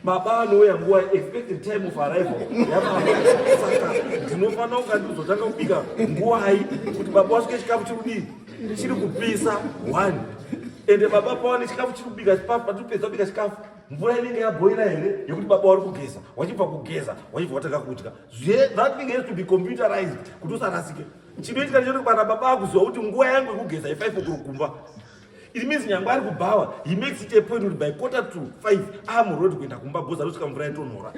baba anouya nguva expected time of arrival saka ndinofanira kunga ndizotanga kubika nguwai kuti baba wasvike chikafu chiri kupisa 1 ende baba pawane chikafu chiri kubika patopedza kubika chikafu mvura inenge yabhoira here yekuti baba wari kugeza wachibva kugeza wachibva watanga kudya that thing has to be computerized kuti usarasike chinoitika ndechoti kana baba akuziva kuti nguva yangu yekugeza i5 kurukumba. It means nyangwa ari kubhawa, he makes it a point kuti by 4:45 amurodi kuenda kumba bhoza kusvika mvura yatonhora.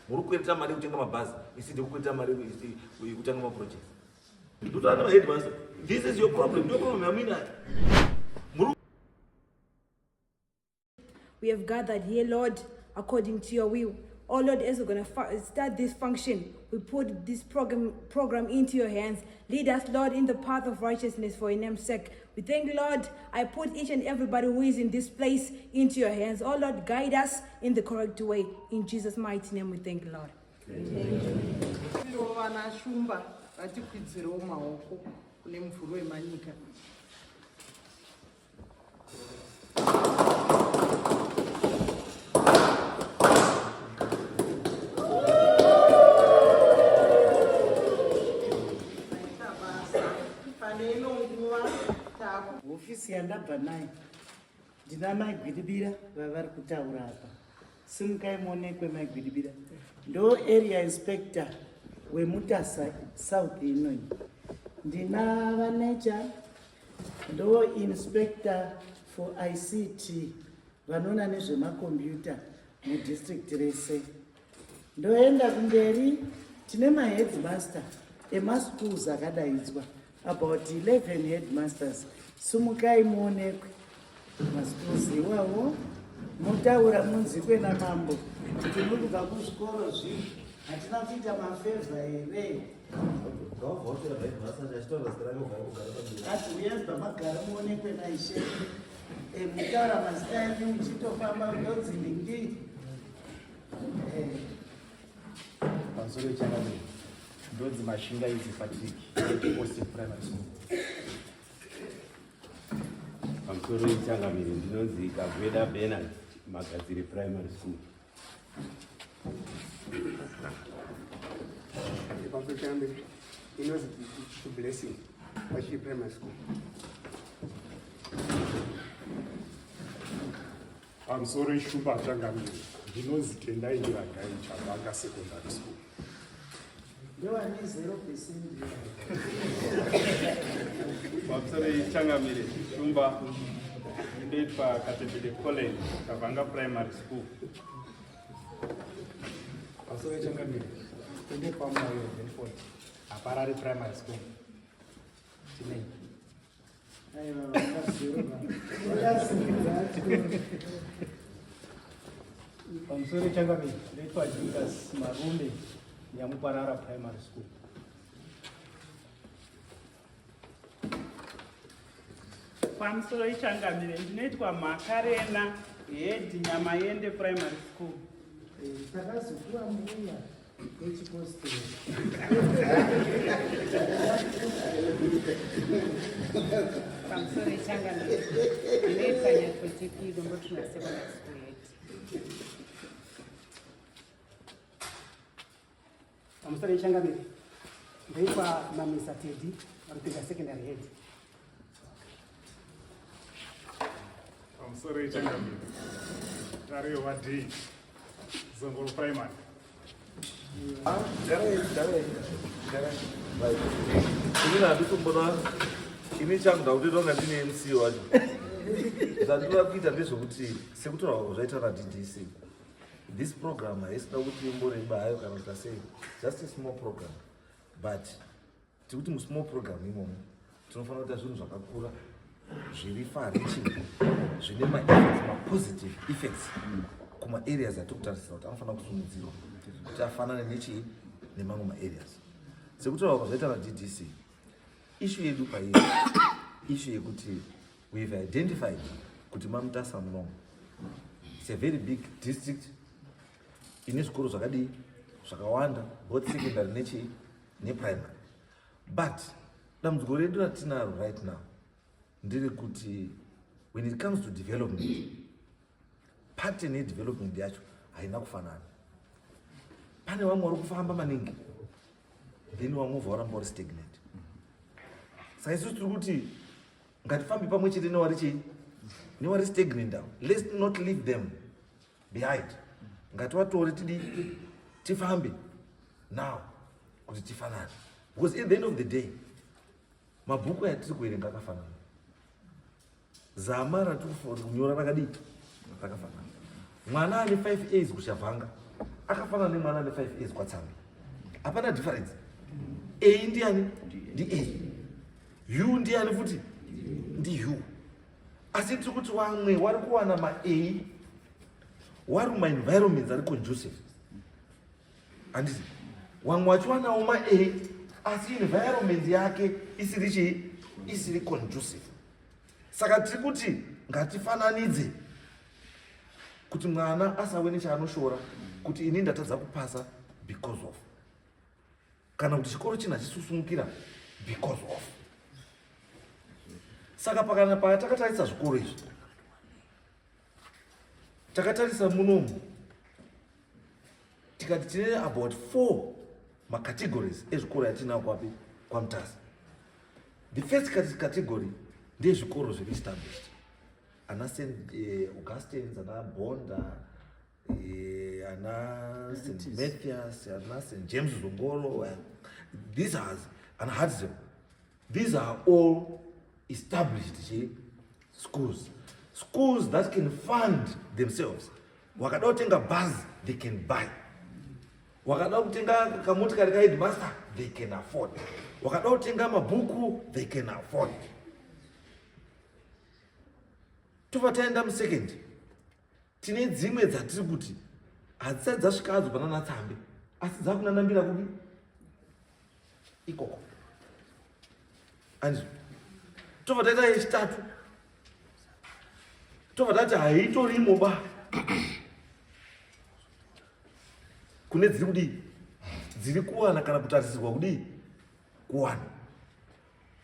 Muri kuendesa mari kutenga mabhazi, isidi kuendesa mari kutanga maproject. Ndotana headmaster, this is your problem. Your problem, I mean. We have gathered here, Lord, according to your will. Oh Lord, as we're going to start this function, we put this program into your hands. Lead us, Lord, in the path of righteousness for your name's sake. We thank you, Lord. I put each and everybody who is in this place into your hands. Oh Lord, guide us in the correct way. In Jesus' mighty name, we thank you, Lord. Ofisi yandabva nayo ndina maigwidibira vavari kutaura apa. Simukai muonekwe maigwidibira. Ndo area inspector weMutasa South ino. Ndina vanecha ndo inspector for ICT vanoona nezvemakombiyuta mudistrict rese. Ndoenda kumberi tine maheadmaster emaschools akadaidzwa about 11 headmasters. Sumukai muonekwe maschools iwawo mutaura munzikwe na Mambo kuti muri kubva kuzvikoro zvino hatina kuita mafevha here ati uyazva magara muonekwe naishe mutaura mazita enyu muchitofamba ndodzi ndingi pamusoro changamiro ndodzi mashinga idzi patiki Austin Primary School. Pamusoro ichangamire ndinonzi Kaveda Bernard Magadziri Primary School. Pamusoro changamire inonzi Blessing Pashi Primary School. Pamusoro ishumba changamire ndinonzi Tendai Ndiragai Chabanga Secondary School. Pamusoro ichangamire shumba ndeitwa Katembele College Kavanga Primary School. Pamusoro ichangamire ndeitwa Moyo Benford Aparari Primary School. Chimei. Pamusoro ichangamire ndeitwa Judas Marumbe Nyamuparara Primary School. Pamusoro ichangamire ndinoitwa Makarena Head Nyamayende Primary School. Takazokura mbuya echiposteri. Pamusoro ichangamire ndinoitwa Nyakotiki Dombotuna Secondary School. Pamusoro ichangamire ndeitwa Mamisa Teddy Rupinga Secondary Head. Pamusoro ichangamire Dario Wadi Zongolo Primary. Ini nanti kumbona ini changuda kuti ndonga ndine MC wacho. Zandinoda kuita ndezvokuti sekutora zvaita na DDC. This program haisina kuti imboreba hayo kana kuti sei. Just a small program. But tikuti mu small program imomo tinofanira kuita zvinhu zvakakura zviri far reaching zvine ma-positive effects kuma areas atikutarisira kuti anofanira kusimudzirwa kuti afanane nechi nemamwe ma-areas. Sekutaura zvaita na DDC, issue yedu pairi issue yekuti we've identified kuti maMutasa munomu it's a very big district ine zvikoro zvakadii zvakawanda both secondary nechi neprimary. But dambudziko redu ratinaro right now nderekuti when it comes to development pattern yedevelopment yacho haina kufanana. Pane vamwe vari kufamba maningi, then vamwe varamba vari stagnant. Saka isusu tiri kuti ngatifambe pamwe chete nevari stagnant down. Let's not leave them behind. Ngativatore tifambe now kuti tifanane. Because at the end of the day, mabhuku yatiri kuerenga akafanana. Zama ratiri kunyora rakafanana. Mwana ane 5 A's kuchavhanga akafanana nemwana ane 5 A's kwaTsambi. Hapana difference. A ndiani? Ndi A. U ndiani futi? Ndi U. Asi tiri kuti vamwe vari kuwana ma-A vari ma-environments ari conducive. Handiti? Vamwe vachivanawo ma-A asi environment yake isiri conducive. Saka tiri kuti ngatifananidze kuti mwana asawe nechaanoshora kuti ini ndatadza kupasa because of, kana kuti chikoro china chisusumukira because of. Saka pakana patakatarisa zvikoro izvi, takatarisa munomu tikati tine about 4 macategories ezvikoro yatinawo kwapi kwaMutasa. The first category ndezvikoro zviri-established, ana St. Augustines, ana Bonda, ana St. Mathias, ana St. James Zongoro, these are ana Hartsdale. These are all established schools that can fund themselves. Wakada kutenga bus, they can buy. Wakada kutenga kamotikari ka headmaster, they can afford. Wakada kutenga mabhuku, they can afford. Tuvataenda musecond, tine dzimwe dzatiri kuti hadzisati dzasvika hadzo pana naTsambi, asi dzakunanambira kudi ikoko. Anzi, tobva taita yechitatu, tobva tati haitorimo ba kune dziri kudi dziri kuwana kana kutarisirwa kudi kuwana,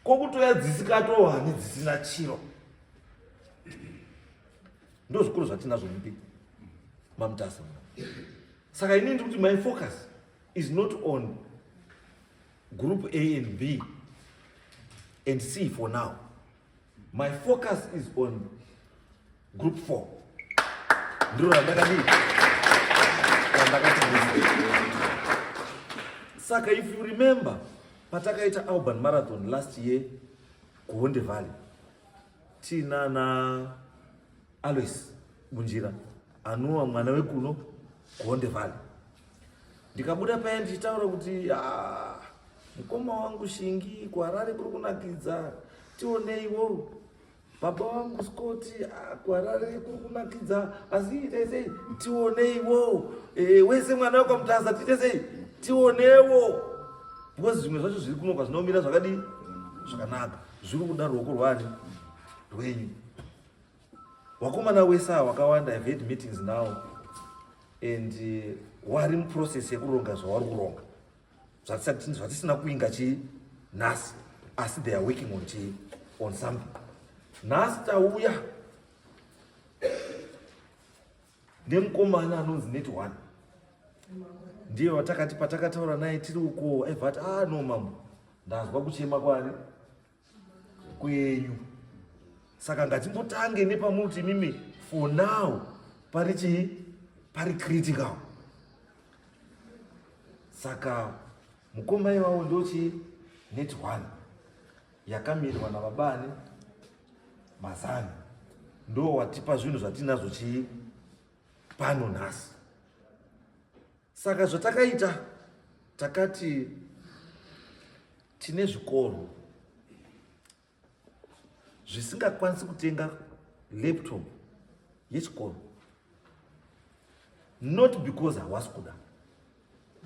kokutoya dzisikatohani dzisina chiro. Ndo zvikoro zvatinazvo mupi maMutasa. Saka ini ndiri kuti my focus is not on group A and B and C for now. My focus is on group 4. Ndiro randakati. Saka if you remember, patakaita urban marathon last year kuHonde Valley, tina na Alois Bunjira anuwa mwana wekuno kuHonde Valley. Ndikabuda paya ndichitaura kuti mukoma wangu Shingi kuHarare kuri kunakidza, tioneiwo. Baba wangu Scott kuHarare kuri kunakidza, asi ite sei tioneiwo. Wese mwana wako Mutasa tite sei tionewo. Because zvimwe zvacho zviri kuno kwazvinomira zvakadi zvakanaka, zviri kuda ruoko rwani rwenyu. Wakomana wese wakawanda, I've had meetings now and wari muprocess yekuronga zvavari kuronga zvatisina kuinga nhasi, asi they are working on something. Nhasi tauya nemukomana anonzi Net 1, ndiye watakati patakataura naye tiri uko aibva ati no Mambo, ndazwa kuchema kwari kwenyu. Saka ngatimbotange nepamuti mimi for now pari critical. Saka mukoma iwawo ndochi Net 1 yakamirwa navabani mazana, ndo watipa zvinhu zvatinazvo pano nhasi. Saka zvatakaita takati tine zvikoro zvisingakwanisi kutenga laptop yechikoro, not because havasi kuda,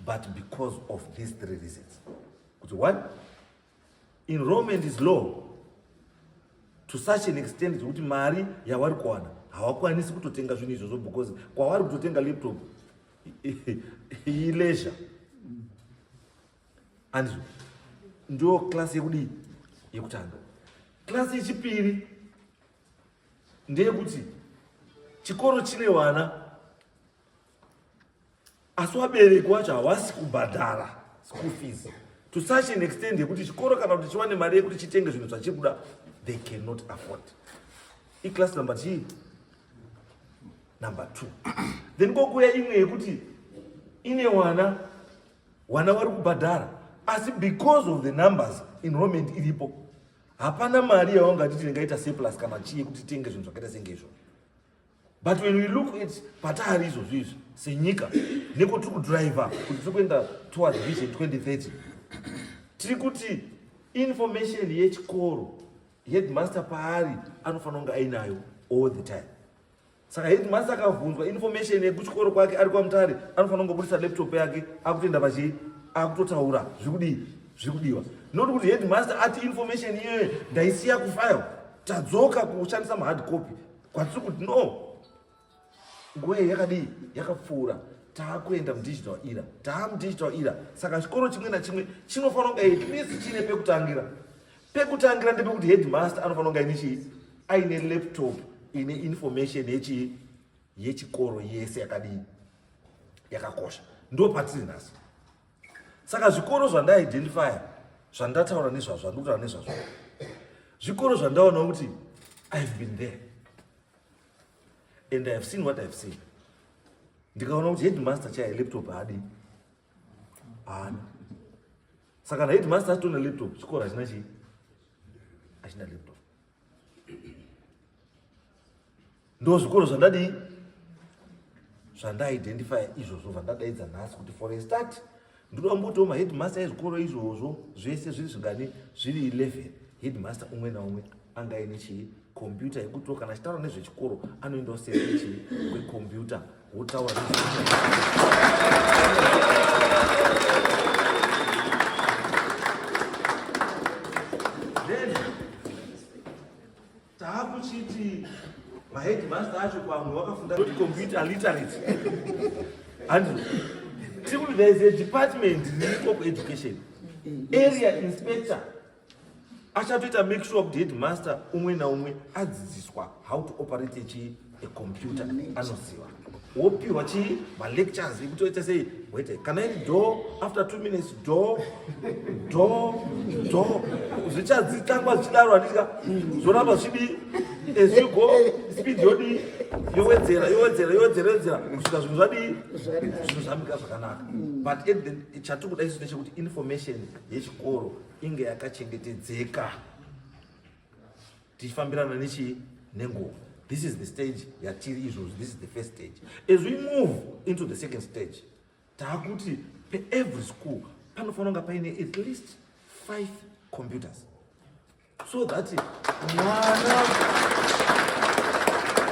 but because of these 3 reasons. Kuti 1, enrollment is low to such an extent kuti mari yavari kuwana havakwanisi kutotenga zvinhu izvozvo, because kwavari kutotenga laptop ileisure. And ndo class yekudi yekutanga. Class yechipiri ndeyekuti chikoro chine vana asi vabereki vacho havasi kubhadhara school fees to such an extent yekuti chikoro kana kuti chiwane mari yekuti chitenge zvinhu zvachiri kuda, they cannot afford. Class number chii? Number 2. Then kokuya imwe yekuti ine vana vari kubhadhara asi because of the numbers enrollment iripo hapana mari yaungati tingaita surplus kana chii yekuti tenge zvinhu zvakaita senge izvo. But when we look at patari izvozvo izvi senyika neko tiri kudriver kuti tiri kuenda towards vision 2030, tiri kuti information yechikoro headmaster paari anofanira kunge ainayo all the time. Saka headmaster akabvunzwa information yekuchikoro kwake ari kwaMutare anofanira kunge budisa laptop yake akutoenda pachi akutotaura zvirikudiwa. Not kuti headmaster ati information iyoyo ndaisiya kufile tadzoka kushandisa mahard copy kwatiri kuti no, nguva yakadii yakapfuura taakuenda mudigital era, taamudigital era. Saka chikoro chimwe nachimwe chinofanira kunge at least chine pekutangira ndepekuti headmaster anofanira kunge aine laptop ine information yechikoro yese yakadii yakakosha. Ndo patiri nhasi. Saka zvikoro zvandaidentify zvandataura nezvazvo zvandikutaura nezvazvo zvikoro zvandaona kuti I've been there and I have seen what I've seen. Ndikaona kuti headmaster chaiye laptop haadi haana. Saka na headmaster atona laptop chikoro hachina chii hachina laptop. Ndo zvikoro zvandaidentify izvozvo zvandadaidza nhasi kuti for a start ndoda kumbotiwo maheadmaster ezvikoro izvozvo zvese zviri zvingani zviri 11 headmaster umwe naumwe anga aine chii computer yekuti kana achitaura nezvechikoro anoendawo seri chii kwecomputer wotaura then taakuchiti maheadmaster acho pamwe wakafunda kuti computer literate and there is a department riko kueducation area inspector achatoita make sure kuti headmaster umwe naumwe adzidziswa how to operate a computer anoziva. Wopiwa chii malectures ekuti oita sei wait kana iri door after 2 minutes door zvichadzitangwa zvichidaro handika zvoramba zvidi as you go speed yodi yowedzera kusvika zvinhu zvadii zvinhu zvamika zvakanaka. But chatiri kuda isu ndechekuti information yechikoro inge yakachengetedzeka tichifambirana nechii nenguva. This is the stage yatiri izvozvo. This is the first stage. As we move into the second stage, taakuti every school panofanira kunge paine at least 5 computers so that mwana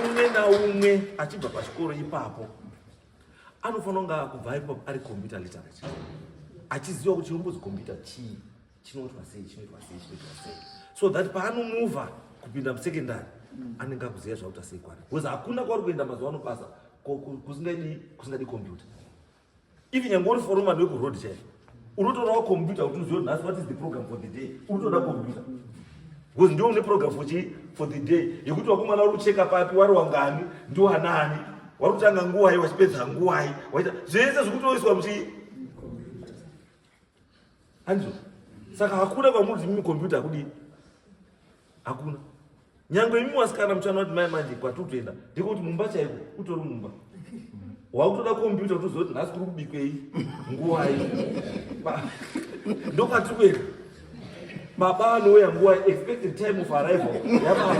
umwe naumwe achibva pachikoro ipapo anofanira kunge akubva ipapo ari computer literate, achiziva kuti chirongodzi computer chii, chinoitwa sei, so that paanomuva kupinda musekendari anenge akuziva zvauta sei kwari, because hakuna kwari kuenda mazuva ano basa kusingadi computer. Even nyangori foromani wekurod chai unotodawo computer kuti uzive nhasi what is the program for the day, unotoda computer because ndio une program for the day yekuti wakumwana uri kucheka papi, wari wangani, ndio wanani, wari kutanga nguwai, wachipedza nguwai, waita zvese zvikutoiswa muchii hanzo. Saka hakuna kwamuri mimi computer kudi hakuna. Nyangwe mimi wasikana mchana wati mai manje kwatutoenda ndikuti mumba chaiko utori mumba wakutoda computer kuti uzoti nhasi kuri kubikwei nguwai ndokwatikuenda baba anouya nguwai expected time of arrival yababa.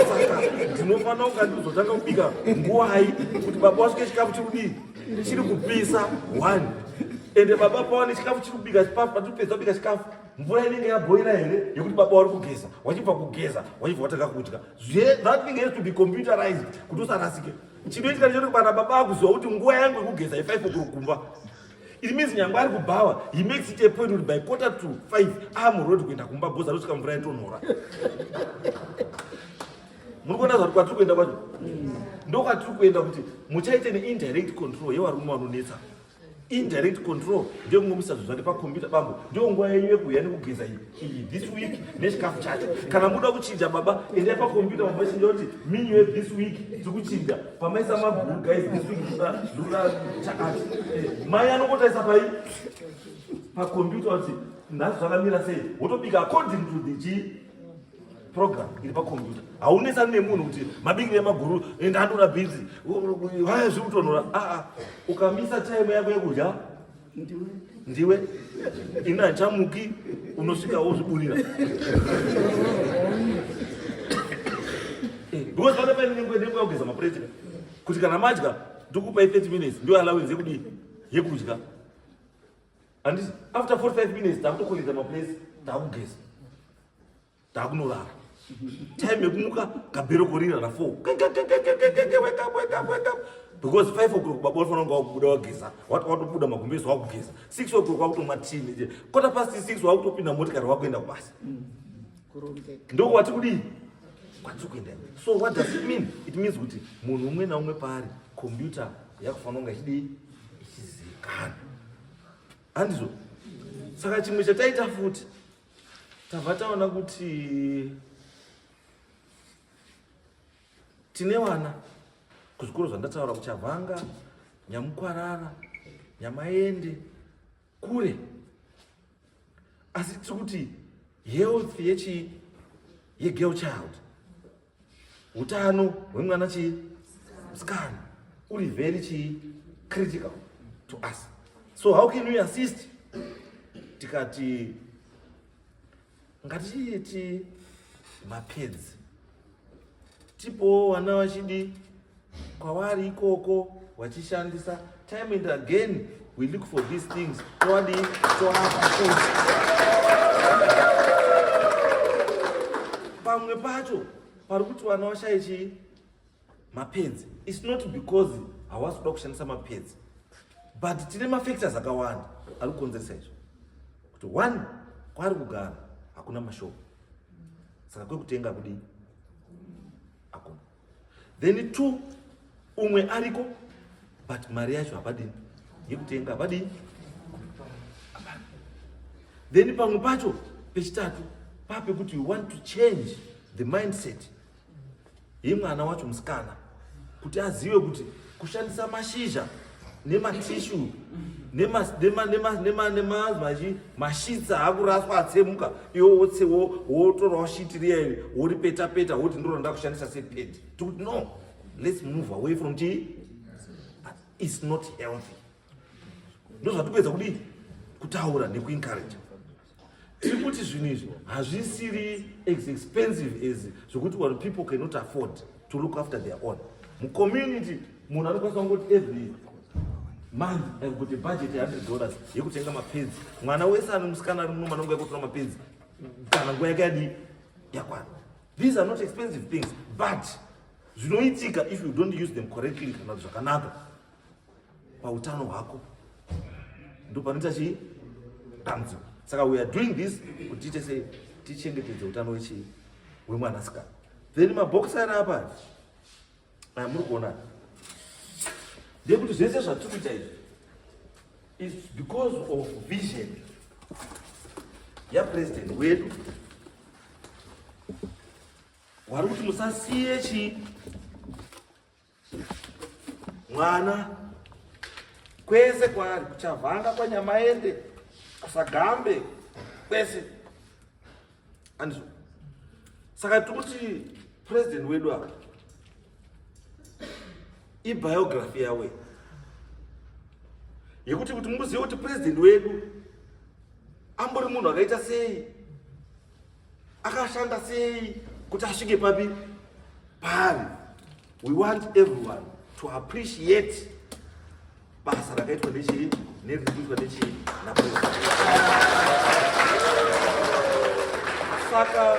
Saka ndinofanira kunga ndizotanga kubika nguwai kuti baba wasvike chikafu chiri kupisa 1 ende baba pawane chikafu chiri kubika patopedza kubika chikafu mvura inenge yabhoira here yekuti baba wari kugeza, wachibva kugeza wachibva watanga kudya. That thing has to be computerized kuti usarasike. Chinoitika ndechekuti kana baba akuziva kuti nguva yangu yekugeza i5 o'clock kumba, it means nyangwe ari kubhawa he makes it a point kuti by 4:45 amurodi kuenda kumba bhoza arosvika mvura yatonhora. Muri kuona zvati kwatiri kuenda kwacho ndokwatiri kuenda kuti muchaite neindirect control yevarume vanonetsa. indirect control ndio kungomisa zvake pakombiyuta bambo ndio nguva yenyu yekuuya nekugeza iyi this week nechikafu chacho kana muda kuchinja baba endai pakombiyuta mabachinja kuti minyu ye this week tikuchinja pamaisa maguru guys this week ndikuda chakati mai anokotaisa pai pakombiyuta kuti nhasi zvakamira sei wotobika according to the program iri pakombiyuta haunesani nemunhu kuti mabikire emaguru ndandoda bhinzi haya zviri kutonhora ukamisa time yako yekudya ndiwe ina handichamuki unosvika wozviburira because pane paine nenguva yekugeza mapureti kuti kana madya ndikupai 30 minutes ndio allowance yekudii yekudya handiti after 45 minutes takutokoleza mapureti takugeza takunorara time yekumuka kabherokorira na4 because 5 o'clock baba unofanira kunga wakubuda wageza watobuda magumbezi wakugeza 6 o'clock wakutomwa tii kota past 6 wakutopinda motikari wakuenda kubasa ndoko wati kudii kwatiri kuenda. So what does it mean? It means kuti munhu umwe naumwe paari computer yakufanira kunga ichidii ichizivikanwa handizvo. Saka chimwe chataita futi tabva taona kuti tine vana kuzvikoro zvandataura kuchavhanga, Nyamukwarara, Nyamaende kure, asi tiri kuti health yegirl child, utano hwemwana musikana uri very critical to us. So how can we assist? Tikati ngatiiti mapads tipo wana vachidi kwavari ikoko vachishandisa time and again. We look for these things towadi toapa pamwe pacho pari kuti vana vashaichi mapads. It's not because havasi kuda kushandisa mapads, but tine mafactors akawanda ari kukonzeresa izvo. Kuti one, kwari kugara hakuna mashopu, saka kwekutenga kudii hakuna. Then two, umwe ariko but mari yacho hapadini yekutenga hapadini. Then pamwe pacho pechitatu papekuti you want to change the mindset yemwana wacho musikana kuti azive kuti kushandisa mashizha nematishu mashitsa akuraswa atsemuka iwo wotsewo wotorawo shiti riya wori peta peta woti ndiro nda kushandisa sepedi. Tukuti no, let's move away from tea. But it's not healthy. Ndo zvatipedza kudii kutaura nekuencourage. Tiri kuti zvinhu izvi hazvisiri as expensive as zvokuti what people cannot afford to look after their own. Mucommunity munhu anokwanisa kungoti every month I've got a budget $100 yekutenga mapads. Mwana wese ani musikana ari muno manongo yakutora mapads kana nguva yake yadii yakwana. These are not expensive things, but zvinoitika if you don't use them correctly kana zvakanaka pautano hwako ndo panoita chii dambudziko. Saka we are doing this kuti tichese tichengetedze utano hwemwanasikana. Then mabhokisi ari apa muri kuona ndekuti zvese zvatiri kuita izvi is because of vision yapresident wedu wari kuti musasiye mwana kwese kwari kuchavhanga kwaNyamaende kusagambe kwese andizvo. Saka tikuti president wedu apa ibiography yawe yekuti kuti muzive kuti president wedu ambori munhu akaita sei, akashanda sei kuti asvike papi pari. We want everyone to appreciate basa rakaitwa nechii nerikuitwa nechii napresident. Saka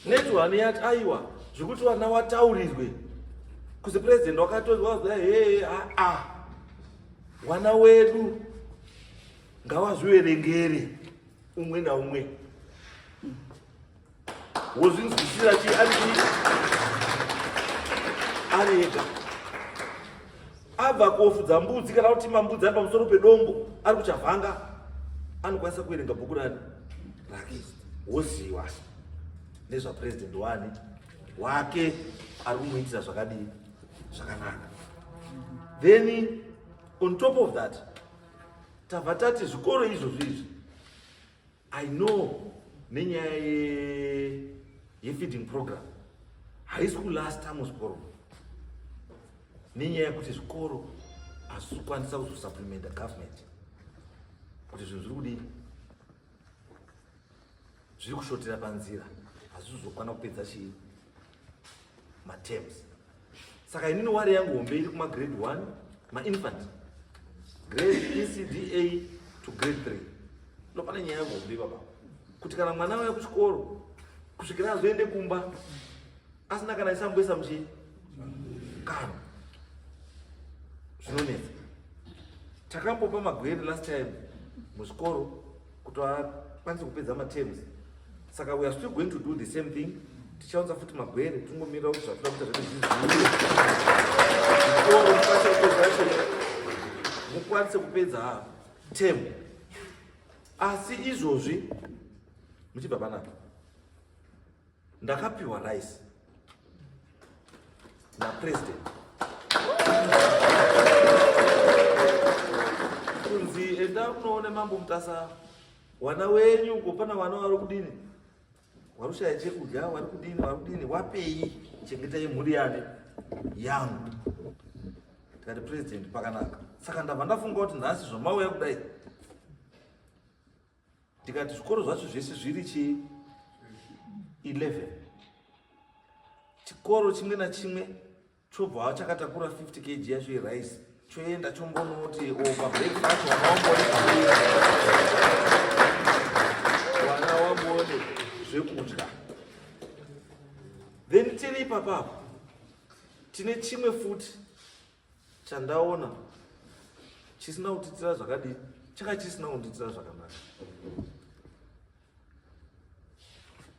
netwani yati aiwa zvekuti vana vataurirwe kuzi president wakatozwa wana wedu ngawazviverengere umwe naumwe wozvinzwisira ari ega. abva kofudza mbudzi kana kuti mambudzi ari pamusoro pedombo ari kuchavhanga anokwanisa kuverenga bhuku rake woziva nezvapurezidendi wake ari kumuitira zvakadii zvakanaka. Then on top of that tabva tati zvikoro izvozvi I know nenyaya yefeeding program haisi kulasta muzvikoro nenyaya yekuti zvikoro hazvisi kukwanisa kuzosupplementa government kuti zvinhu zviri kudii zviri kushotera panzira hazvisi kuzokwana kupedza chii matems. Saka inini wari yangu hombe iri kumagrade 1 mainfant grade ECDA to grade 3 ndopane nyaya yangu hombe baba kuti kana mwana wauya kuchikoro kusvikira azoende kumba asina kana isamboisa muchii kana zvinonetsa. Takambopa magwere last time muzvikoro kuti akwanise kupedza matems. Saka we are still going to do the same thing. Tichaunza futi magwere tungomira kuti zvatoda kuita zvakazvikoro mukwanise kupedza term. Asi izvozvi muchibva panapa ndakapiwa rice napresident kunzi enda kunoone Mambo Mutasa wana wenyu kupana wana vari kudini warushaya chekudya vari kudini wapei chengetai mhuri yangu. Tikati president pakanaka. Saka ndabva ndafunga kuti nhasi zvamauya kudai tikati zvikoro zvacho zvese zviri chi 11 chikoro chimwe nachimwe chobva chakatakura 50 kg yacho yerice choenda chombonoti pabreakfast wana wambone zvekudya. Then tiri ipapapo tine chimwe futi chandaona chisina kutitira zvakadii chisina kutitira zvakanaka.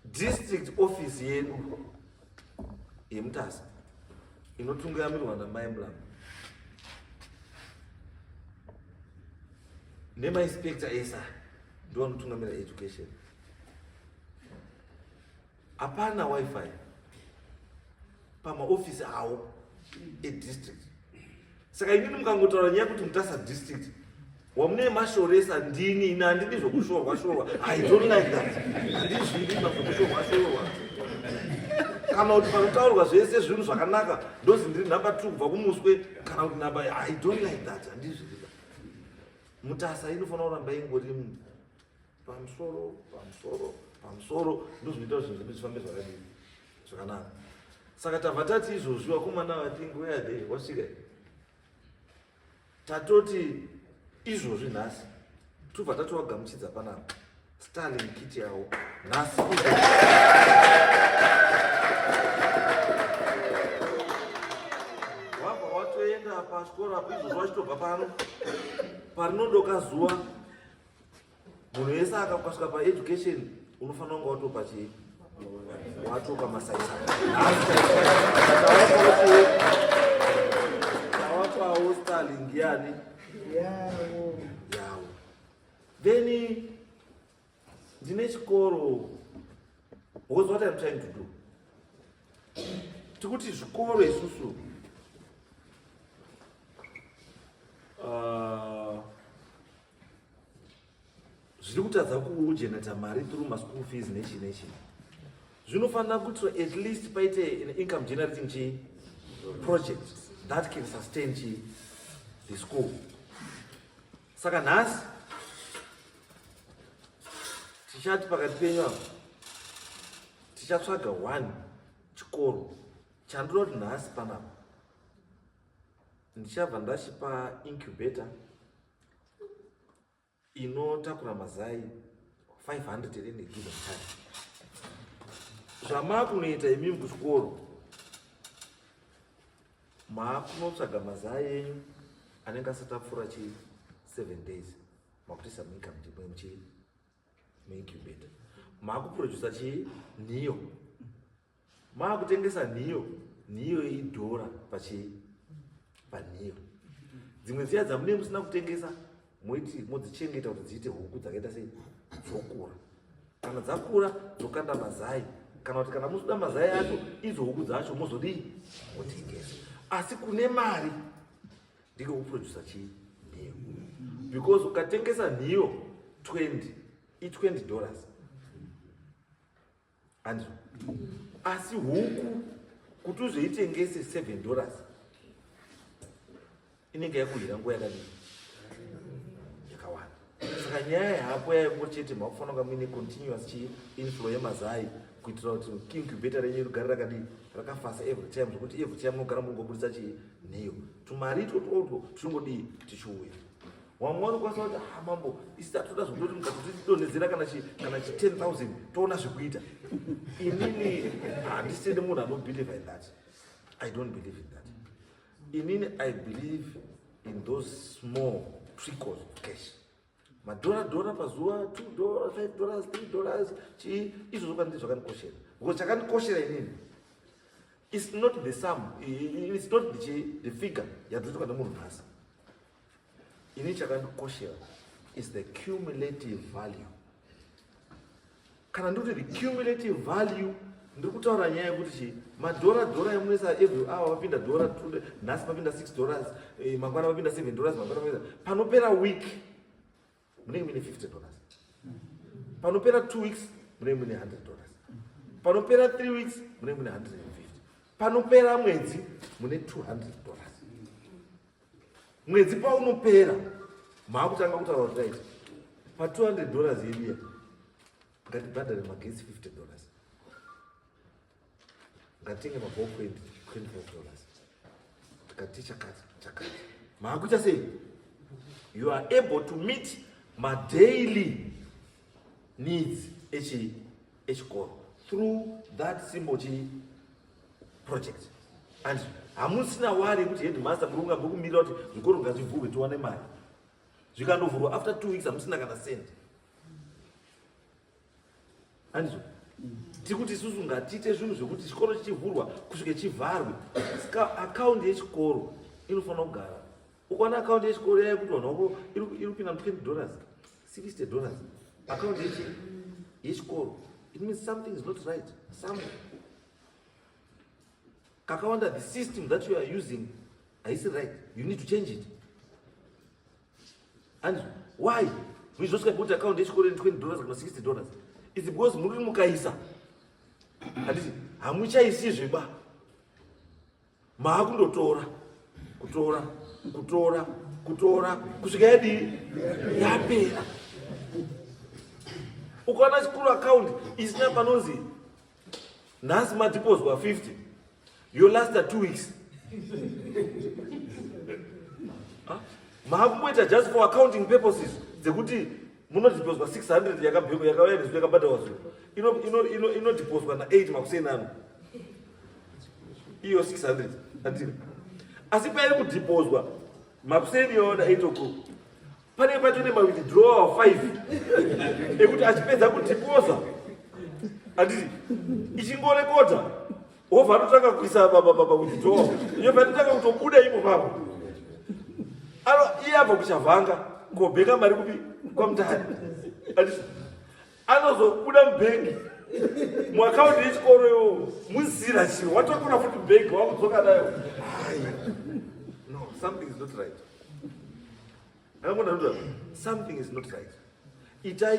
District office yedu yeMutasa inotungamirirwa namai Mlambo nemainspector esa ndiwo anotungamirira education. Hapana wifi pamaofisi awo edistrict. Saka inini mukangotaura nyaya kuti Mutasa district wamune mashoresa ndini ina handidi zvokushorwa I don't like that. Handizvidi zvokushorwa kana kuti panotaurwa zvese zvinhu zvakanaka ndozi ndiri namba 2 kubva kumuswe kana kuti namba I don't like that. Handizvidi. Mutasa inofanira kuramba ingori pamusoro ndozvinoita kuti zvinhu zvifambe zvakanaka. Saka tabva tati izvozvi vakomana vatingi where they wasvika tatoti izvozvi nhasi tobva tatowagamuchidza panapa Starling kit yawo nhasi wabva watoenda pachikoro apo izvozvi wachitobva pano parinodoka zuva munhu wese akasvika paeducation unofanira kunga watopa chii watopa masaisai tawapawo Starling yani yawo. Then ndine chikoro what's what I'm trying to do tikuti zvikoro isusu zviri kutadza kujeneta mari through maschool fees nechi zvinofanira kuti at least paite an income generating project that can sustain the school. Saka nhasi tichati pakati penyu apo tichatsvaga 1 chikoro chandinoda kuti nhasi panapa ndichabva ndachipa incubator inotakura mazai 500 in a given time. Zvamakunoita imimi kuchikoro makunotsvaga mazai enyu anenge asati apfuura 7 days makutoisa muincome muincubator makuprodusa nhiyo makutengesa nhiyo idhora panhiyo dzimwe dziya dzamune musina kutengesa moiti modzichengeta kuti dziite huku dzakaita sei dzokura. Kana dzakura dzokanda mazai, kana kuti kana musoda mazai acho idzo huku dzacho mozodii motengesa. Asi kune mari ndiko kuproducer chii nhiyo, because ukatengesa nhiyo 20 $20 anzwa. Asi huku kuti uzoitengese $7 inenge yakuhira nguva yakadii yakawanda. Saka nyaya hapo yaiko chete makufana kunga muine continuous inflow yemazai kuitira kuti incubator renyu rigare rakadii rakafasa every time, zvokuti every time munogara mungobudisa nhiyo. Tumari toto tungodii tichiuya. Wamwe vanokwanisa kuti Mambo isi tatoda zvokutoti mukatotidonhedzera kana 10,000 toona zvekuita. Inini handisini munhu anobelieve in that. I don't believe in that. Inini I believe in those small trickles of cash. $1 pazuva, $2, $5, $3 chii izvo zvokandii zvakandikoshera. Because chakandikoshera inini it's not the sum, it's not the figure yadzinotoka nemunhu nhasi. Inini chakandikoshera is the cumulative value. Kana ndikuti the cumulative value ndiri kutaura nyaya yekuti $1 emunesa every hour vapinda $2, nhasi vapinda $6, mangwana vapinda $7, mangwana vapinda panopera week munenge muine $50, panopera 2 weeks munenge muine $100, panopera 3 weeks munenge muine $150, panopera mwedzi mune $200. Mwedzi paunopera maakutanga kutaura kuti right pa $200 yedu iya ngatibhadhare magetsi $50, ngatitenge mabhokwendi $25, tikati chakati maakuita sei. You are able to meet my daily needs echikoro through that simple project. And hamusina wari kuti headmaster muri kunga kumirira kuti zvikoro ngazvivhurwe tiwane mari. Zvikandovhurwa after 2 weeks hamusina kana cent. Andizvo tikuti isusu ngatiite zvinhu zvekuti chikoro chichivhurwa kusvike chivharwe. Saka akaunti yechikoro inofanira kugara. Ukaona akaunti yechikoro yekuti vanhu vako iri kupinda $20, $60, akaunti yechikoro, it means something is not right somewhere. Kakawanda, the system that you are using is right. You need to change it. And why? We just got account yechikoro $20 kana $60. It's because muri mukaisa. Handiti hamuchaisi zveba. Maakundotora kutora kusvika yadii yapera. Ukaona chikuru account isina panonzi nhasi madepozwa 50, you last 2 weeks. Maakumboita just for accounting purposes dzekuti munodepozwa 600 yakauya nezvi yakabhadharwa zvo inodepozwa na8 makusenano iyo 600 andiri. Asi pairi kudepozwa makuseni yona 8 o'clock pane patone mawithdraw 5 ekuti achipedza kudeposa anditi ichingorekodha wobva atotanga kuisa withdraw yobva atotanga kutobuda ipo papo. Iye abva kuchavhanga kobheka mari kupi kwamutani anditi anozobuda mubhengi muakaunti yechikoro yo muzira chiro watokona futi bhengi wakudzoka nayo. No, something is not right. Something is not right. Itai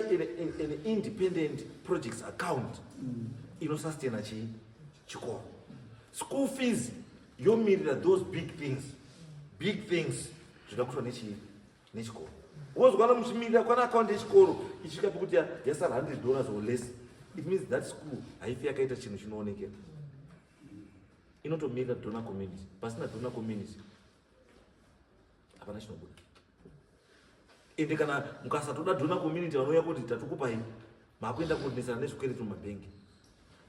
an independent projects account inosustaina chikoro. School fees yomirira those big things zvida kutwa nechikoro. Wozwana muchimirira kwana account yechikoro ichika pekuti yasara $100 or less, it means that school haifi yakaita chinhu chinoonekera. Inotomirira donor community. Pasina donor community hapana chinobuda. Ende kana mukasatoda donor community vanouya kuti tatukupai maakuenda kuonesana nezvikwereti mumabhengi.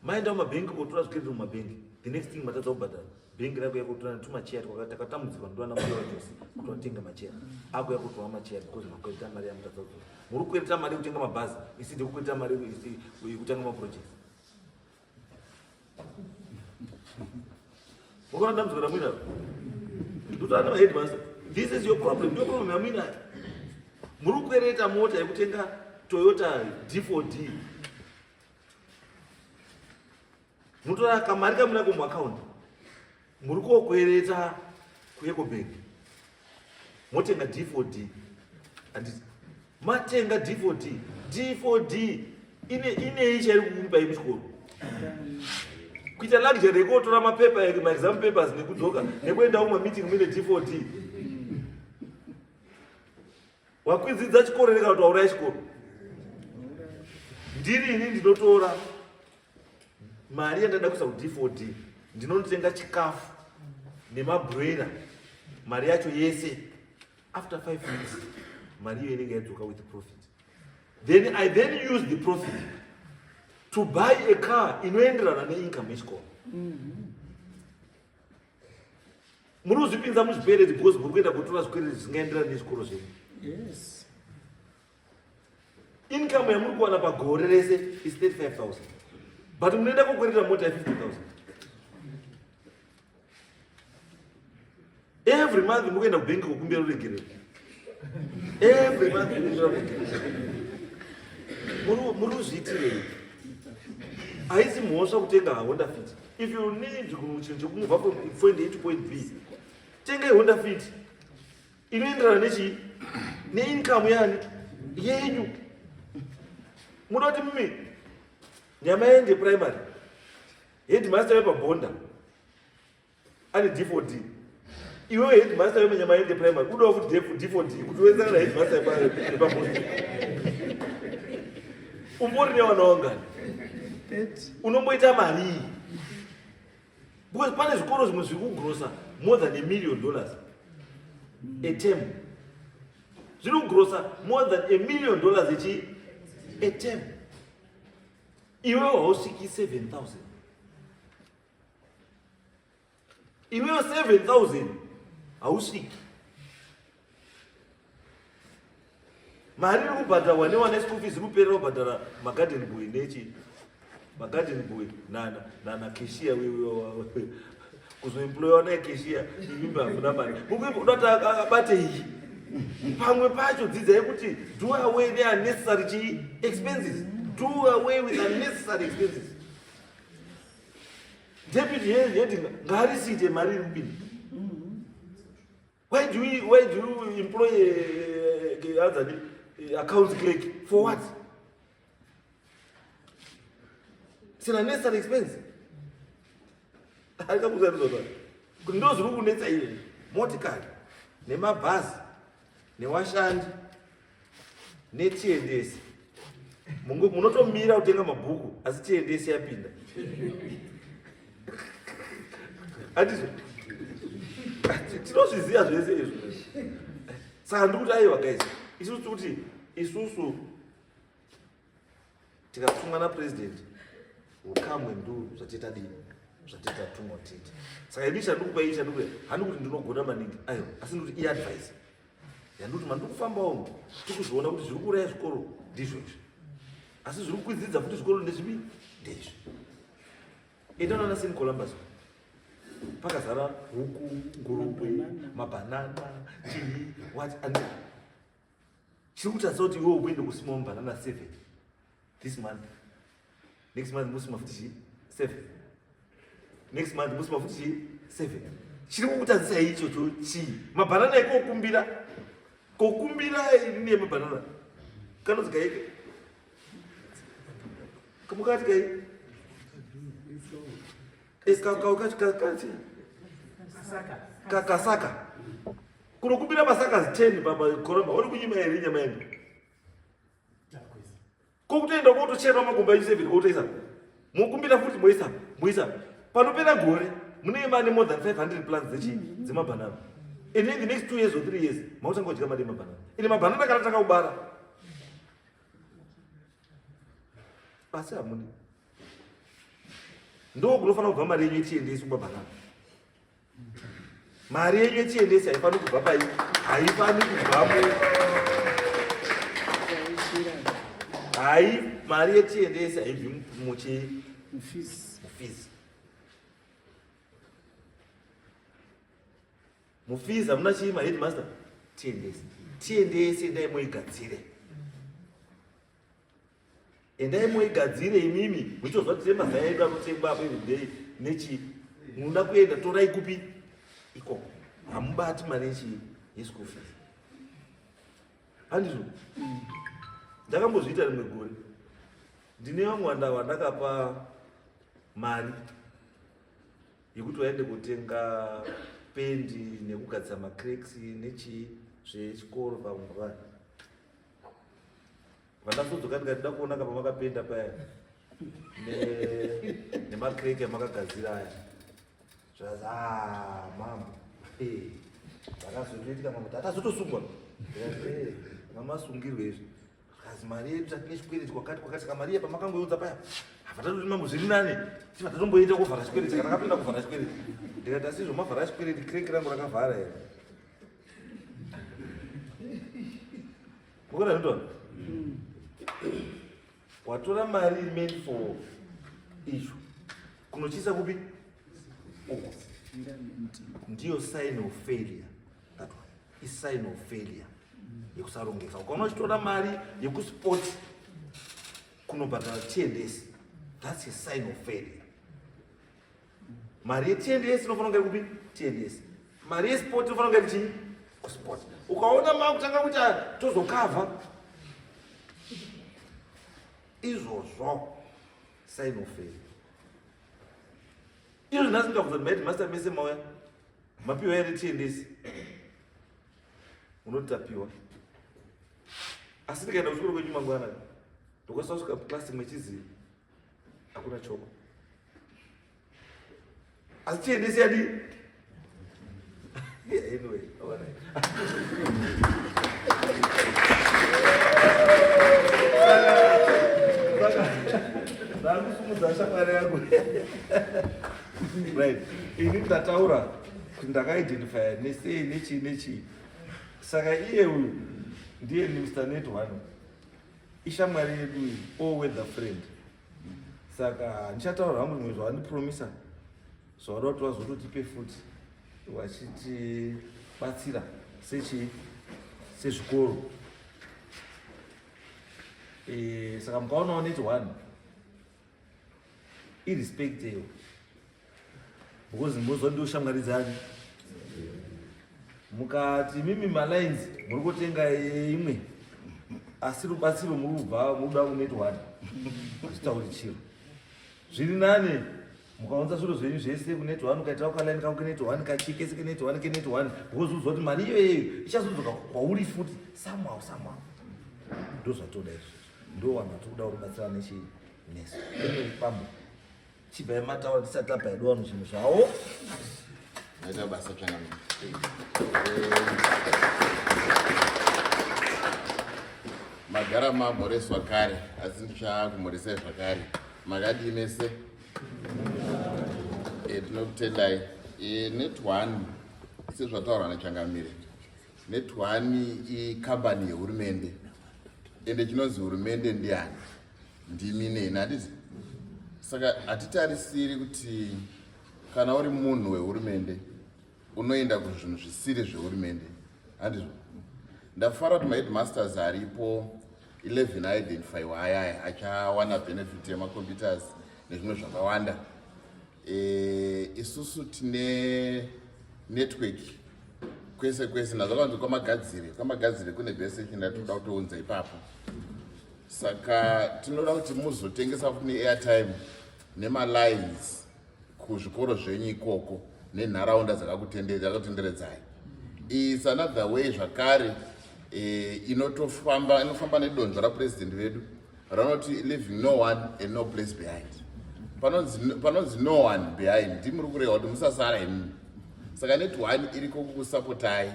Maenda mumabhengi kotora zvikwereti mumabhengi, the next thing matadza kubhadhara bhengi rako yakutora tumacheya takatamudzirwa ndivana mbuya vajosi kuti vatenga macheya ako yakutora macheya because makwereta mari yamutadza kutora. Muri kukwereta mari yekutenga mabhazi isidi kukwereta mari yekutanga maprojects. Mukona ndamuzikana mwina ndotana headmaster This is your problem. Your problem, I mean, muri kukwereta mota yekutenga Toyota D4D. Mutora kamari kamuna mu account. Muri kokwereta kuEcobank. Motenga D4D. And matenga D4D. D4D ine ichari kukupa imuchikoro. Kuita luxury yekutora mapepa ma exam papers nekudzoka nekuenda kuma meeting mune D4D. Wakwidzidza chikoro rega kuti wauraya chikoro. Ndiri ini ndinotora mari yandada kuisa ku-D4D ndinotenga chikafu nemabroiler mari yacho yese. After 5 weeks mari iyo inenge yadzoka with profit. Then I use the profit to buy a car inoenderana neincome yechikoro. Muri kuzvipinza muzvipereti because muri kuenda kutora zvikwereti zvisingaenderana nechikoro zvenyu. Yes. Income yamuri kuwana pagore rese is 35,000. But munoenda kokwereta mota ya 50,000. Every month muri kuenda kubank kokumbira ruregerero. Every month kukumbira ruregerero. Muri kuzviitirei? Haisi mhosva kutenga Honda Fit. If you need kumubva from point A to point B, tenga Honda Fit. Inoenderana nechi neincome yani yenyu. Munoti mimi nyama yende primary headmaster wepabhonda ane D4D. Iwe headmaster wenyama yende primary unoda kuti D4D kuti uwenzana na headmaster wepabhonda. Umbori newana wangani unomboita mari. Because pane zvikoro zvimwe zviri kugrosa more than $1 million a term. Zviri kugrosa more than $1 million a term. Iwe hausviki 7,000. Iwe 7,000 hausviki. Mari iri kubhadharwa newana school fees rupera kubhadhara magarden boy nechi magarden boy na cashier kuzoemployewa naye cashier imba hamuna mari. Unoti abate iyi pamwe pacho dzidzai kuti do away neunnecessary expenses. Do away with unnecessary expenses. Deputy head ngarisite mari iri mbiri. Why do you employ a account clerk for what? It's an unnecessary expense. Kuti ndo zviri kunetsa iye motikari nemabhazi newashandi netiendesi. Munotomira kutenga mabhuku asi tiendesi yapinda. Handizvo tinozviziva zvese izvo. Saka ndikuti aiwa guys, isusu kuti isusu tikatumwa napresident ukamwe ndu zvatita dii zvatita tumotita. Saka ini chandikupa iyi chandikupa handi kuti ndinogona maningi aiwa asi ndikuti i-advice yandikuti mandikufamba umu tikuzviona kuti zviri kuuraya zvikoro ndizvo izvi asi zviri kukwidza kuti zvikoro ndezvipi ndezvi. Endaona naSt Columbus pakazara huku, nguruve, mabhanana, chii, what and chiri kutarisa kuti iwe uende kusima mabhanana 7 this month. Next month musima futi 7. Next month musima futi 7. Chiri kukutarisa ichocho chii mabhanana kokumbira ine mabhanana kanonzi kaike kamukati kai kakasaka kunokumbira masaka 10 pakoroma uri kunyima here nyama yenyu kokutoenda kotochera makomba echi 7 otoisa mukumbira futi moisa panopera gore munenge mane more than 500 plants dzemabhanana. And in the next 2 years or 3 years mautangodya mari emabhanana. Ine mabhanana kana takubara asi hamuni ndo kunofanira kubva mari yenyu yechiendesi kumabhanana. Mari yenyu yechiendesi haifani kubva pai, haifani kubvamo. Mari yechiendesi haibvi mufees. Mufees hamuna chima headmaster tiendese endai muigadzire. Endai muigadzire imimi muchizwa kuti mazaya edu anotengwa apo everyday nechi munoda kuenda torai kupi ikoko. Hamubati mari yeschool fees. Handizvo? Ndakambozviita rimwe gore. Ndine vamwe vandakapa mari yekuti vaende kutenga pendi nekugadzira macracks nechi zvechikoro pamungwana. Vandasodzoka ndikati kuona kapa makapenda paya nemacrack amakagadzira aya. Zvazi mambo. Ndakazotoitika mambo tatazotosungwa. Mamasungirwe izvi. Kazi mari yedu tatine chikwereti kwakati saka mari pamakangounza paya. Havatatu mambo zviri nani. Tivatatomboita kuvhara chikwereti kana akapinda kuvhara chikwereti. Ndikati asizvo mavhara chikwereti crack rangu rakavhara here. Mukona zvinotaura? Watora mari meant for issue. Kunochisa kupi? Ndiyo sign of failure. That one is sign of failure. Yekusarongeka. Ukaona uchitora mari yekusport kunobhadhara TNS. That's a sign of failure. Mari TNS inofanira kupi? TNS. Mari yesport inofanira kupi? Kusport. Ukaona makutanga kuti tozokava izvozvo sign of failure. Izvo ndasinga kuzoti maheadmaster mese mauya mapiwa here TNS unoti tapiwa. Asi ndikaenda kuchikoro kwenyu mangwana ndokasasvika klasi mechiziva hakuna choko. Asi TNS yadi anyway, ndakusumudza shamwari yangu. Right. Ini ndataura kuti ndakaidentifya nesei nechi. Saka iye uyu ndiye Mr. Net One. Ishamwari yedu all weather friend. Saka ndichataura hamwe zvimwe zvavandipromisa zvavada kuti vazototipe futi vachitibatsira sezvikoro. Saka mukaonawo Net One irrespective because muzwa ndio shamwari dzani. Mukati mimi malines muri kutenga imwe asi rubatsiro muri kubva muda kuNet One zvitauri chiro zviri nani. Mukaunza zviro zvenyu zvese kuNet One ukaita ukaline kako kuNet One kachikese kuNet One keNet One because uzwa kuti mari iyoyo ichazodzoka kwauri futi somehow. Ndo zvatoda izvo. Ndo vanhu vatikuda kubatsira nechi neso. Mambo chibva mataura tisati tabhaidwa vanhu zvinhu zvavo. Naita basa chana. Magara mamhoreswa kare asi ndichakumhoresai zvakare. Makadii mese? Tinokutendai. Net One sezvataura naChangamire. Net One ikambani yehurumende. Ende chinonzi hurumende ndiani? Ndimi neni handiti? Saka hatitarisiri kuti kana uri munhu wehurumende unoenda kuzvinhu zvisiri zvehurumende. Handizvo? Ndafara kuti maheadmasters aripo 11 aidentifyiwa ayaya achawana benefit yemacomputers nezvimwe zvakawanda. Isusu tine network kwese kwese nazvakanzi kwamagadzire kune bese chinatoda kutounza ipapo. Saka tinoda kuti muzotengesa futi neairtime nemalines kuzvikoro zvenyu ikoko nenharaunda dzakakutenderedzai. It's another way zvakare inofamba nedonzvo rapresident vedu ranoti leaving no one and no place behind. Panonzi no one behind ndimuri kureva kuti musasara imimi. Saka Net One iriko kukusapotai.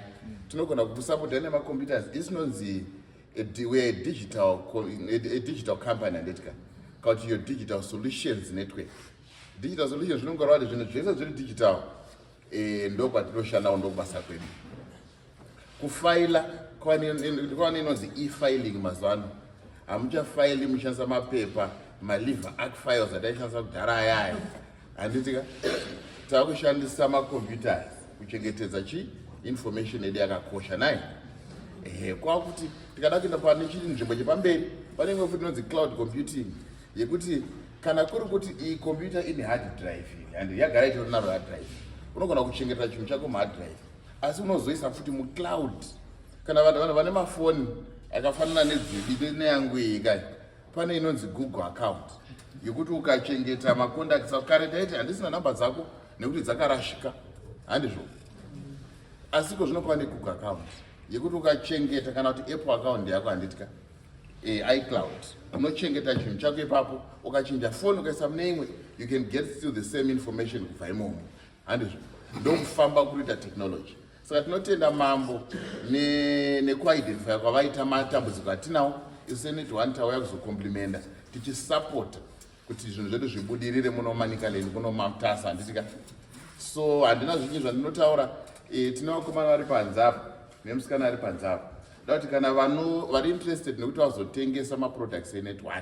Tinogona kukusapotai nemacomputers. Isinonzi we're a digital company andetika. Called your digital solutions network. Digital solutions zvinongorwa kuti zvinhu zvese zviri digital ndo kwatinoshanda ndo kubasa kwedu. Kufaila kwani inonzi e-filing mazwano. Hamuchafaili mushandisa mapepa maliver act files ataishandisa kudhara ayaya. Handitika takushandisa macomputers kuchengetedza information yedu yakakosha nai. Kwakuti tikada kuenda pane chiri nzvimbo chepamberi pane imwe futi inonzi cloud computing yekuti kana kuri kuti iyi computer ine hard drive and yagara itori naro hard drive, unogona kuchengetera chinhu chako muhard drive, asi unozoisa futi mucloud. Kana vanhu vane mafoni akafanana nedzidi neyangu iyi kai, pane inonzi Google account yekuti ukachengeta macontacts akare taiti handisina namba dzako nekuti dzakarashika handizvo, asi ko zvinopane Google account yekuti ukachengeta kana kuti Apple account yako handitika iCloud, unochengeta chinhu chako ipapo, ukachinja phone ukaisa mune imwe, you can get still the same information kubva imomo handizvo. Ndokufamba kuita technology. Saka tinotenda Mambo nekuidentify kwavaita matambudziko atinawo, isu net1 tauya kuzokomplimenta tichisapota kuti zvinhu zvedu zvibudirire muno Manicaland kuno Mutasa handitika. So handina zvinyi zvandinotaura, tine vakomana vari panze apa nemusikana ari panze apa. Ndoda kuti kana vanhu vari interested nekuti vazotengesa maproducts enet1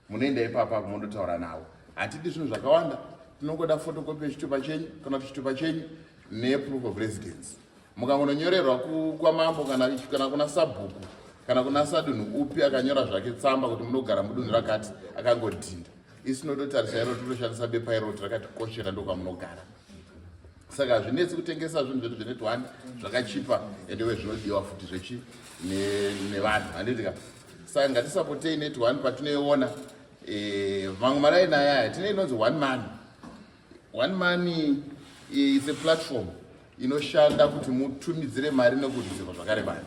munoenda ipapa mundotaura navo. Hatidi zvinhu zvakawanda, tinongoda photocopy yechitupa chenyu kana kuti chitupa chenyu neproof of residence. Mukangonyorerwa kwaMambo kana kuna sabhuku kana kuna sadunhu upi akanyora zvake tsamba kuti munogara mudunhu rakati akangodhinda, isi tinototarisa iro totoshandisa bepa iroti rakatikoshera ndokwamunogara. Saka hazvinetsi kutengesa zvinhu zvedu zvenet1 zvakachipa endewe zvinodiwa futi zvechi nevanhu handitika. Saka ngatisapotei net1 patinoiona. Vamwe maraina yaya tine inonzi one man is a platform inoshanda kuti mutumidzire mari nekurudzirwa zvakare vanhu.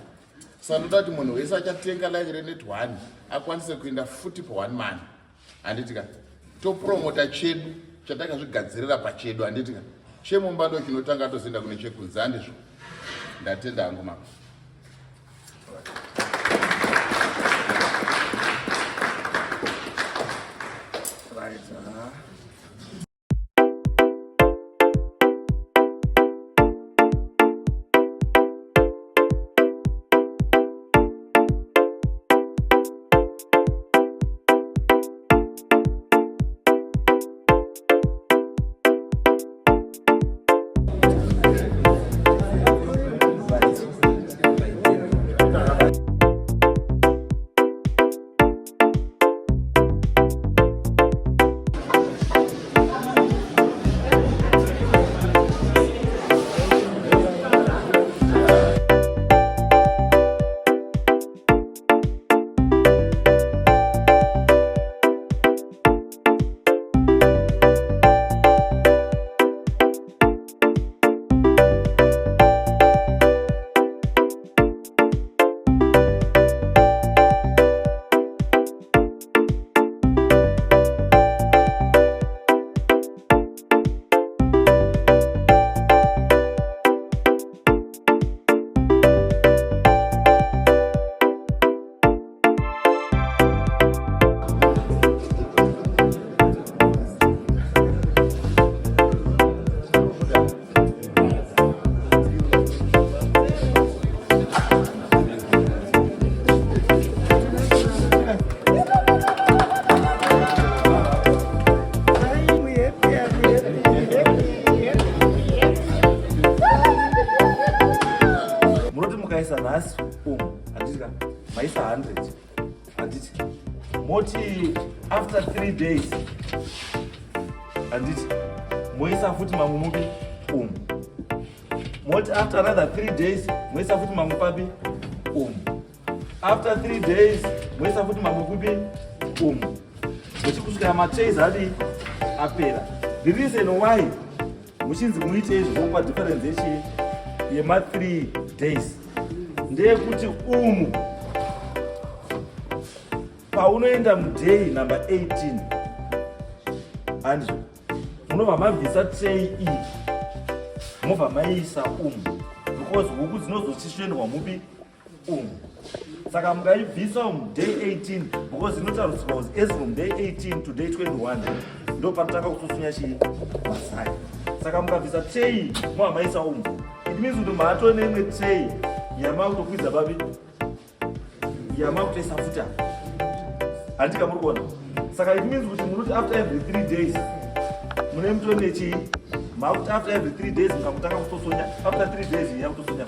Saka ndoda kuti munhu wese achatenga line renet1 akwanise kuenda futi pa1 man handitika. Topromota chedu chatakazvigadzirira pachedu handitika. Chemumba ndo chinotanga tozoenda kune chekunze handizvo. Ndatenda hangu Mambo. Right, nhasi handitika maisa 100 handiti moti after 3 days handiti moisa futi mamwe mupi moti after another 3 days moisa futi mamwe papi after 3 days moisa futi mamwe kupi muchikusvika matrays adi apera. The reason why muchinzi muite izvo kwa differentiation yema 3 days ndeyekuti paunoenda muday number 18 handizvo munobva mabvisa tray iyi mobva maisa because huku dzinozochisvendwa mupi saka mukaibvisa muday 18 because inotarudzirwa kuti as from day 18 to day 21 ndo panotanga kutosunya chii masai. Saka mukabvisa tray mobva maisa it means kuti mato neimwe tray yamakutokwidza babi yamakutoisa futa handika muri kuona. Saka it means kuti munoti after every 3 days mune mutone chii makuti after every 3 days mukamutanga kutosonya after 3 days yakutosonya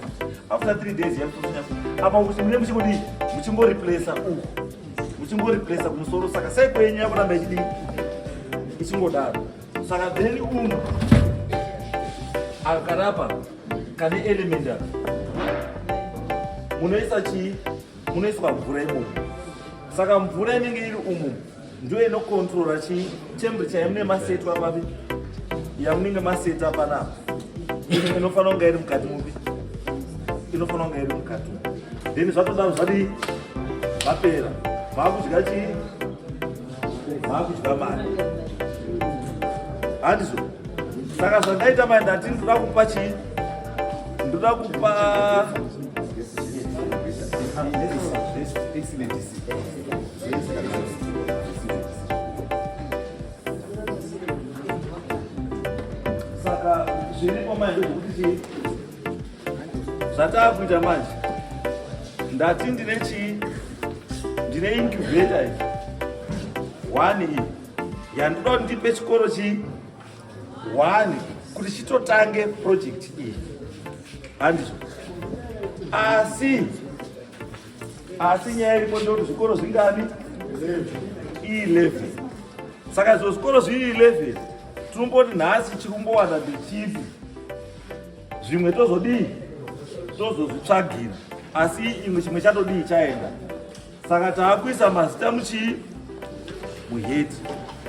after 3 days yakutonya apa kuti mune muchingodi muchingoreplace muchingoreplace kumusoro saka sai kwenyu yakuramba ichidi ichingodaro saka then akarapa kane elementary munoisa chii munoiswa mvura imomo saka mvura inenge iri umu ndio inokontrora chii temperature yamune masetu apapi yamunenge maseta apanapa inofanira kunga iri mukati mupi inofanira kunga iri mukati then zvatodaro zvadi vapera vaakudya chii vaakudya mari handizvo saka zvandaita mai ndati ndoda kupa chii ndoda kupa saka zviripo mai ndozvokuti chii zvataakuita manje ndati ndine chii ndine incubator iyi 1 iyi yandoda kuti ndipe chikoro chii 1 kuti chitotange project iyi handizvo asi nyaya iripo ndekuti zvikoro zvingani 11 saka izvo zvikoro zviri 11 tinomboti nhasi chirumbowana ndechipi zvimwe tozodii tozozvitsvagira asi imwe chimwe chatodii chaenda saka taakuisa mazita muchii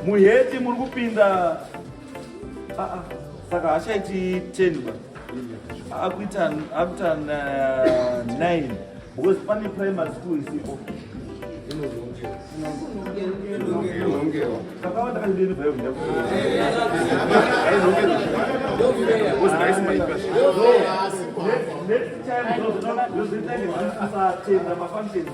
muheti muri kupinda saka hachaiti 10 akuita 9 because pane primary school isipo kakawanda kandini bhayo next time yozitangezvisatenda mafunctions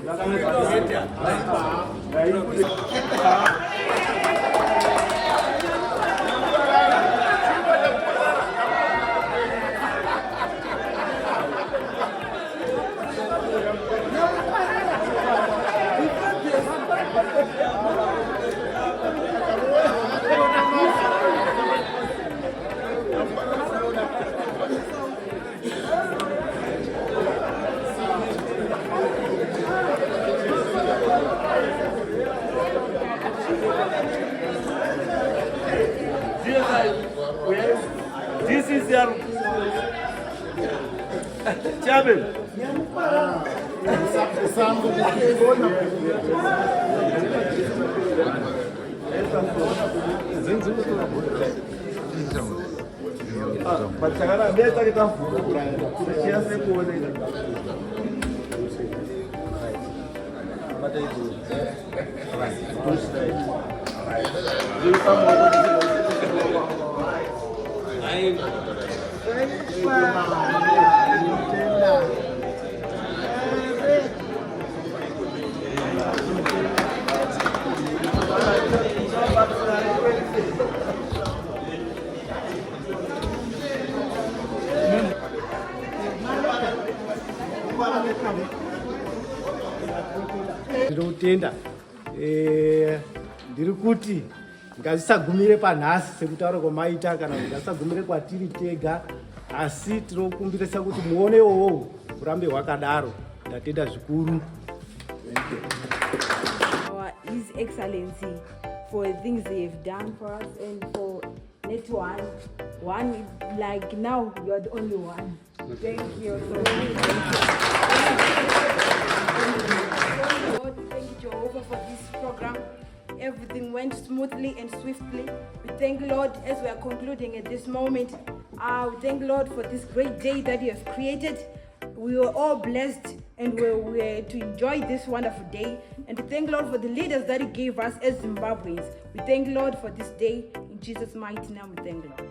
this is your chairman. Pachakana beta kita chia se kuone. Mata itu. Ndinotenda ndiri kuti ngazvisagumire panhasi sekutaura kwamaita kana kuti ngazvisagumire kwatiri tega asi tinokumbirisa kuti muone iwowo urambe hwakadaro. Ndatenda zvikuru. His Excellency for the things they have done for us and for net one like now you are the only one. Thank you so much. Lord, thank you Jehovah for this program. Everything went smoothly and swiftly. We thank Lord as we are concluding at this moment. We thank Lord for this great day that you have created. We were all blessed and we were to enjoy this wonderful day. And we thank Lord for the leaders that He gave us as Zimbabweans. We thank Lord for this day. In Jesus' mighty name, we thank Lord.